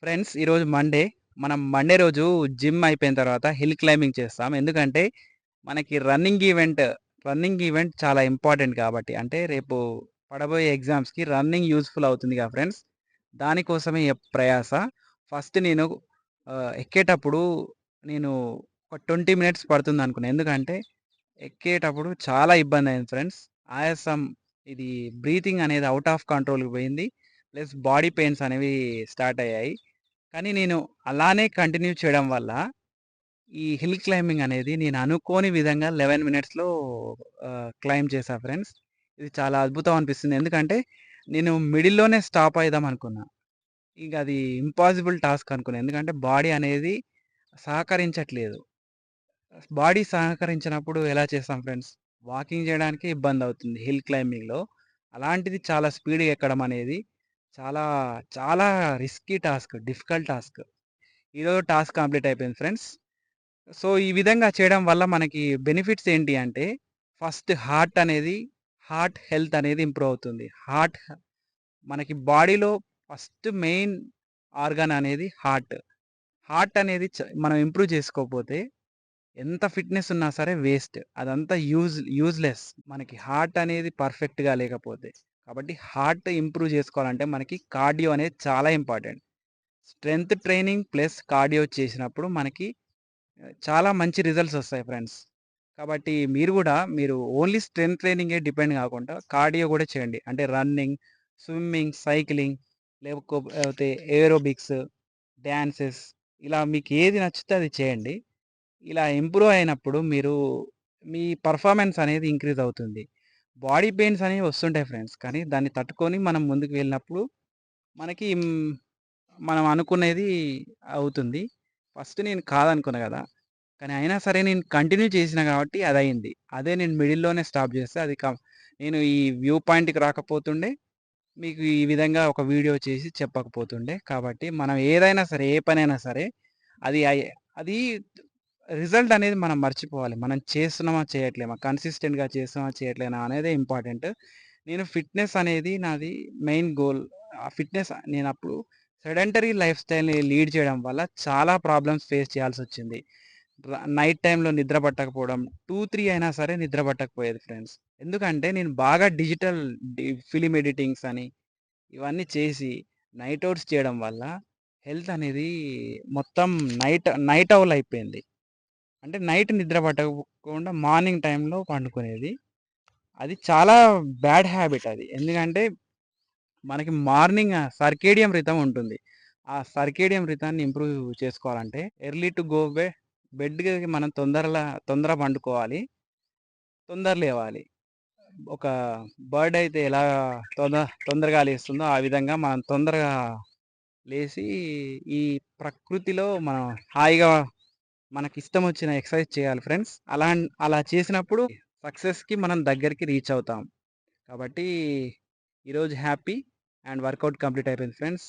Friends ఈరోజు Monday. మనం Monday రోజు జిమ్ అయిపోయిన తర్వాత హిల్ క్లైంబింగ్ చేస్తాం. ఎందుకంటే మనకి రన్నింగ్ ఈవెంట్ చాలా ఇంపార్టెంట్ కాబట్టి. అంటే రేపు పడబోయే ఎగ్జామ్స్‌కి రన్నింగ్ యూజ్‌ఫుల్ అవుతుందిగా ఫ్రెండ్స్. దానికోసమే ఈ ప్రయాస. ఫస్ట్ నేను ఎక్కేటప్పుడు నేను ఒక 20 మినిట్స్ పడుతుందనుకున్నా. ఎందుకంటే ఎక్కేటప్పుడు చాలా ఇబ్బందయింది ఫ్రెండ్స్. ఆయాసం ఇది బ్రీతింగ్ అనేది ఔట్ ఆఫ్ కంట్రోల్‌కి పోయింది. ప్లస్ బాడీ పెయిన్స్ అనేవి స్టార్ట్ అయ్యాయి. కానీ నేను అలానే కంటిన్యూ చేయడం వల్ల, ఈ హిల్ క్లైంబింగ్ అనేది నేను అనుకోని విధంగా 11 మినిట్స్‌లో క్లైంబ్ చేశా ఫ్రెండ్స్. ఇది చాలా అద్భుతం అనిపిస్తుంది. ఎందుకంటే, నేను మిడిల్‌లోనే స్టాప్ అయిదాం అనుకున్నా. ఇక అది ఇంపాసిబుల్ టాస్క్ అనుకున్నా. ఎందుకంటే, బాడీ అనేది సహకరించట్లేదు. బాడీ సహకరించినప్పుడు ఎలా చేస్తాం ఫ్రెండ్స్? వాకింగ్ చేయడానికే ఇబ్బందవుతుంది హిల్ క్లైంబింగ్‌లో. అలాంటిది చాలా స్పీడ్‌గా ఎక్కడం అనేది చాలా, చాలా రిస్కీ టాస్క్. Difficult task. ఈరోజు టాస్క్ కంప్లీట్ అయిపోయింది ఫ్రెండ్స్. సో, ఈ విధంగా చేయడం వల్ల మనకి బెనిఫిట్స్ ఏంటి అంటే, ఫస్ట్ హార్ట్ హెల్త్ అనేది ఇంప్రూవ్ అవుతుంది. మనకి బాడీలో ఫస్ట్ మెయిన్ ఆర్గాన్ అనేది హార్ట్. హార్ట్ అనేది మనం ఇంప్రూవ్ చేసుకోకపోతే ఎంత ఫిట్‌నెస్ ఉన్నా సరే వేస్ట్. అదంతా యూజ్‌లెస్. మనకి హార్ట్ అనేది పర్ఫెక్ట్‌గా లేకపోతే. కాబట్టి హార్ట్ ఇంప్రూవ్ చేసుకోవాలంటే మనకి కార్డియో అనేది చాలా important. Strength training plus cardio చేసినప్పుడు మనకి చాలా మంచి రిజల్ట్స్ ఒస్తాయి ఫ్రెండ్స్. కాబట్టి మీరు ఓన్లీ స్ట్రెంత్ ట్రైనింగే డిపెండ్ గాకుండా కార్డియో గూడా చేయండి. అంటే రన్నింగ్, స్విమ్మింగ్, సైక్లింగ్ లేకపోతే ఏరోబిక్స్, డాన్సెస్ ఇలా మీకేది నచ్చితే అది చేయండి. ఇలా ఇంప్రూవ్ అయినప్పుడు మీ పెర్ఫార్మన్స్ అనేది ఇంక్రీజ్ అవుతుంది. బాడీ పెయిన్స్ అనేవి వస్తుంటాయి ఫ్రెండ్స్. కానీ దాన్ని తట్టుకొని మనం ముందుకు వెళ్ళినప్పుడు మనకి మనం అనుకునేది అవుతుంది. ఫస్ట్ నేను కాదనుకున్నా గదా! కానీ అయినా సరే నేను కంటిన్యూ చేసినా గాబట్టి అదయింది. అదే నేను మిడిల్‌లోనే స్టాప్ జేస్తే నేను ఈ వ్యూ పాయింట్‌కి రాకపోతుండే. మీకు ఈ విధంగా ఒక వీడియో చేసి చెప్పకపోతుండే. కాబట్టి మనం ఏదైనా సరే, ఏ పనైనా సరే అది అయ్ అది రిజల్ట్ అనేది మనం మర్చిపోవాలి. మనం చేస్తున్నామా? చేయట్లేమా? కన్సిస్టెంట్‌గా చేస్తున్నామా? చేయట్లేనా? అనేదే ఇంపార్టెంట్. నేను ఫిట్‌నెస్ అనేది నాది మెయిన్ గోల్. ఆ ఫిట్‌నెస్ నేనప్పుడు సెడెంటరీ లైఫ్ స్టైల్‌ని లీడ్ చేయడం వల్ల చాలా ప్రాబ్లమ్స్ ఫేస్ చేయాల్సొచ్చింది. నైట్ టైమ్‌లో నిద్ర పట్టకపోవడం, 2, 3 అయినా సరే నిద్ర పట్టకపోయేది ఫ్రెండ్స్. ఎందుకంటే నేను బాగా ఫిల్మ్ ఎడిటింగ్స్ అని ఇవన్నీ చేసి నైట్ ఔట్స్ చేయడం వల్ల హెల్త్ అనేది మొత్తం నైట్ ఔల్ అయిపోయింది. అంటే నైట్ నిద్ర పట్టకుండా మార్నింగ్ టైమ్‌లో పండుకునేది. అది చాలా బ్యాడ్ హాబిట్ అది. ఎందుకంటే మనకి మార్నింగ్ సర్కేడియం రిథమ్ ఉంటుంది. ఆ సర్కేడియం రిథమ్‌ని ఇంప్రూవ్ చేసుకోవాలంటే ఎర్లీ టు గో బెడ్‌కి మనం తొందర పండుకోవాలి. తొందర లేవాలి. ఒక బర్డ్ అయితే ఎలా తొంద తొందరగా లేస్తుందో ఆ విధంగా మనం తొందరగా లేసి ఈ ప్రకృతిలో మనం హాయిగా మనకిష్టమొచ్చిన ఎక్సర్సైజ్ చేయాలి ఫ్రెండ్స్. అలా చేసినప్పుడు సక్సెస్‌కి మనం దగ్గరికి రీచ్ అవుతాం. కాబట్టి ఈరోజు హ్యాపీ వర్కౌట్ కంప్లీట్ అయిపోయింది ఫ్రెండ్స్.